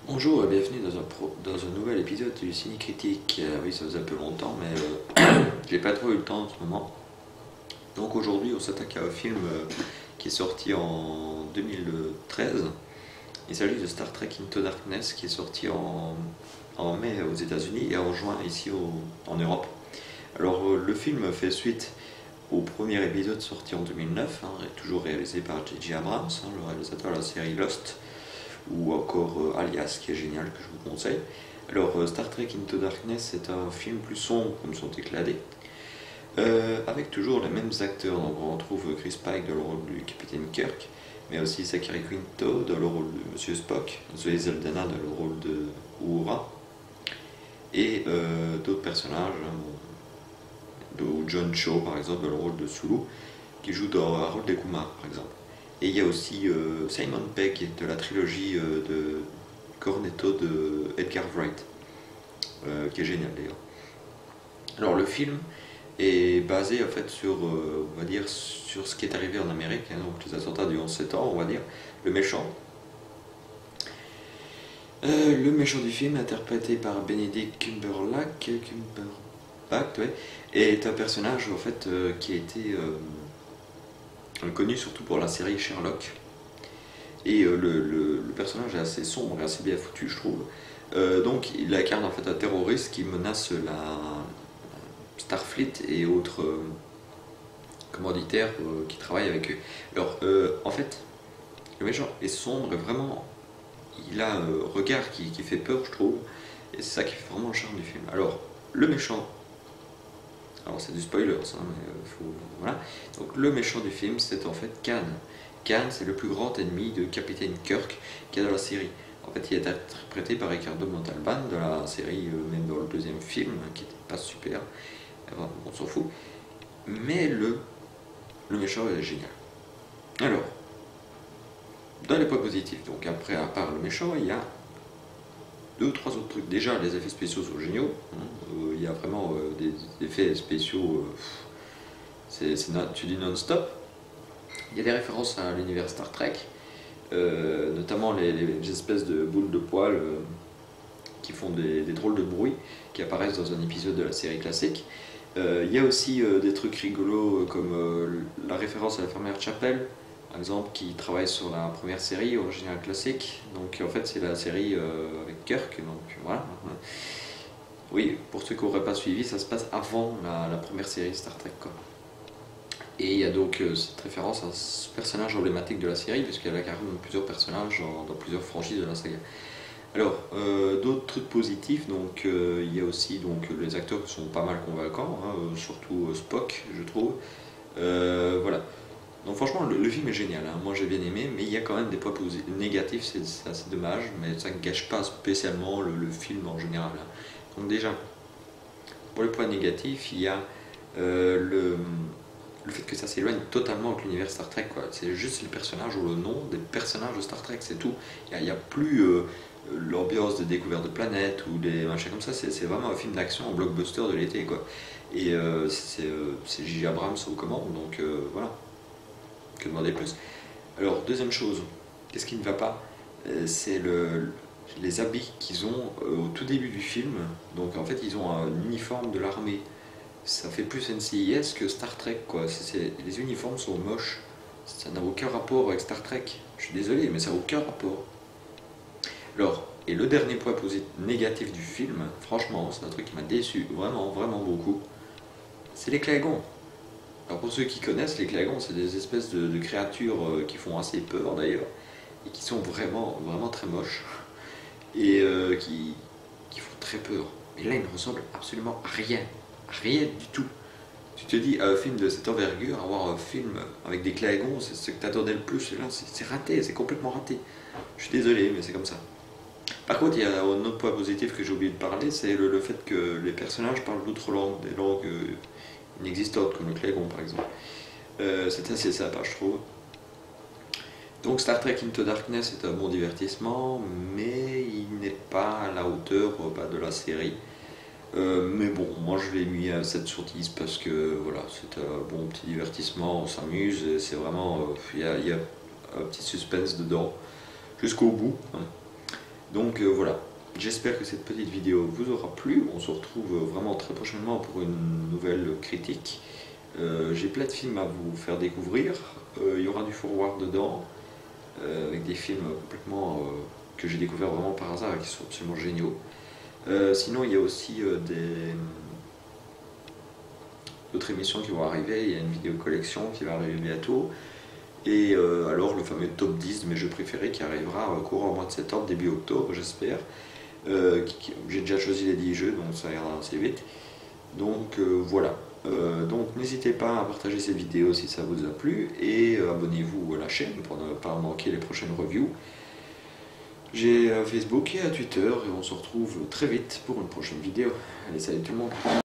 Bonjour et bienvenue dans un nouvel épisode du Ciné Critique. Oui, ça faisait un peu longtemps, mais j'ai pas trop eu le temps en ce moment. Donc aujourd'hui, on s'attaque à un film qui est sorti en 2013. Il s'agit de Star Trek Into Darkness qui est sorti en mai aux États-Unis et en juin ici en Europe. Alors, le film fait suite au premier épisode sorti en 2009, toujours réalisé par J.J. Abrams, le réalisateur de la série Lost, ou encore Alias, qui est génial, que je vous conseille. Alors, Star Trek Into Darkness, c'est un film plus sombre comme son éclaté, avec toujours les mêmes acteurs. Donc, on retrouve Chris Pike dans le rôle du capitaine Kirk, mais aussi Zachary Quinto dans le rôle de Monsieur Spock, Zoe Saldana dans le rôle de Uhura, et d'autres personnages, John Cho par exemple dans le rôle de Sulu, qui joue dans Harold et Kumar par exemple. Et il y a aussi Simon Pegg de la trilogie de Cornetto de Edgar Wright, qui est génial d'ailleurs. Alors le film est basé en fait sur, on va dire, sur ce qui est arrivé en Amérique, donc les attentats du 11 septembre, on va dire. Le méchant. Le méchant du film, interprété par Benedict Cumberbatch, ouais, est un personnage en fait qui a été connu surtout pour la série Sherlock. Et le personnage est assez sombre et assez bien foutu, je trouve. Donc il incarne en fait un terroriste qui menace la Starfleet et autres commanditaires qui travaillent avec eux. Alors en fait, le méchant est sombre et vraiment, il a un regard qui fait peur, je trouve. Et c'est ça qui fait vraiment le charme du film. Alors, le méchant, alors c'est du spoiler ça, mais voilà. Donc le méchant du film, c'est en fait Khan. Khan, c'est le plus grand ennemi de Capitaine Kirk qu'il y a dans la série. En fait, il est interprété par Ricardo Montalban de la série, même dans le deuxième film, qui n'était pas super. Enfin, on s'en fout. Mais le méchant est génial. Alors, dans les points positifs, donc après, à part le méchant, il y a deux ou trois autres trucs. Déjà, les effets spéciaux sont géniaux. Il y a vraiment des effets spéciaux, tu dis non-stop. Il y a des références à l'univers Star Trek, notamment les espèces de boules de poils qui font des drôles de bruit, qui apparaissent dans un épisode de la série classique. Il y a aussi des trucs rigolos comme la référence à la fermière Chapel, par exemple, qui travaille sur la première série originale classique. Donc en fait c'est la série avec Kirk, donc voilà. Oui, pour ceux qui n'auraient pas suivi, ça se passe avant la première série Star Trek, quoi. Et il y a donc cette référence à ce personnage emblématique de la série, puisqu'elle incarne plusieurs personnages dans plusieurs franchises de la saga. Alors, d'autres trucs positifs, donc il y a aussi donc, les acteurs qui sont pas mal convaincants, surtout Spock, je trouve. Voilà. Donc franchement, le film est génial, moi j'ai bien aimé, mais il y a quand même des points négatifs, c'est assez dommage, mais ça ne gâche pas spécialement le film en général. Donc déjà, pour les points négatifs, il y a le fait que ça s'éloigne totalement de l'univers Star Trek, quoi. C'est juste les personnages ou le nom des personnages de Star Trek, c'est tout. Il n'y a plus l'ambiance de découverte de planètes ou des machins comme ça, c'est vraiment un film d'action en blockbuster de l'été, quoi. Et c'est J.J. Abrams aux commandes, donc voilà, que demander plus. Alors, deuxième chose, qu'est-ce qui ne va pas, c'est les habits qu'ils ont au tout début du film. Donc en fait, ils ont un uniforme de l'armée. Ça fait plus NCIS que Star Trek, quoi. Les uniformes sont moches. Ça n'a aucun rapport avec Star Trek. Je suis désolé, mais ça n'a aucun rapport. Alors, et le dernier point négatif du film, franchement, c'est un truc qui m'a déçu vraiment, vraiment beaucoup, c'est les Klingons. Alors pour ceux qui connaissent, les Klingons, c'est des espèces de créatures qui font assez peur d'ailleurs, et qui sont vraiment, vraiment très moches, et qui font très peur. Mais là, ils ne ressemblent absolument à rien. Rien du tout. Tu te dis, un film de cette envergure, avoir un film avec des Klingons, c'est ce que t'attendais le plus, et là, c'est raté, c'est complètement raté. Je suis désolé, mais c'est comme ça. Par contre, il y a un autre point positif que j'ai oublié de parler, c'est le fait que les personnages parlent d'autres langues, des langues inexistantes, comme le Klingon par exemple. C'est assez sympa, je trouve. Donc Star Trek Into Darkness est un bon divertissement, mais il n'est pas à la hauteur de la série. Mais bon, moi je l'ai mis à 7 sur 10 parce que voilà, c'est un bon petit divertissement, on s'amuse, et c'est vraiment, il y a un petit suspense dedans, jusqu'au bout. Donc voilà, j'espère que cette petite vidéo vous aura plu. On se retrouve vraiment très prochainement pour une nouvelle critique. J'ai plein de films à vous faire découvrir. Il y aura du forward dedans, avec des films complètement que j'ai découvert vraiment par hasard et qui sont absolument géniaux. Sinon, il y a aussi d'autres émissions qui vont arriver. Il y a une vidéo collection qui va arriver bientôt. Et alors le fameux top 10 de mes jeux préférés qui arrivera courant au mois de septembre, début octobre j'espère. J'ai déjà choisi les 10 jeux, donc ça ira assez vite. Donc voilà. Donc n'hésitez pas à partager cette vidéo si ça vous a plu et abonnez-vous à la chaîne pour ne pas manquer les prochaines reviews. J'ai Facebook et Twitter et on se retrouve très vite pour une prochaine vidéo. Allez, salut tout le monde!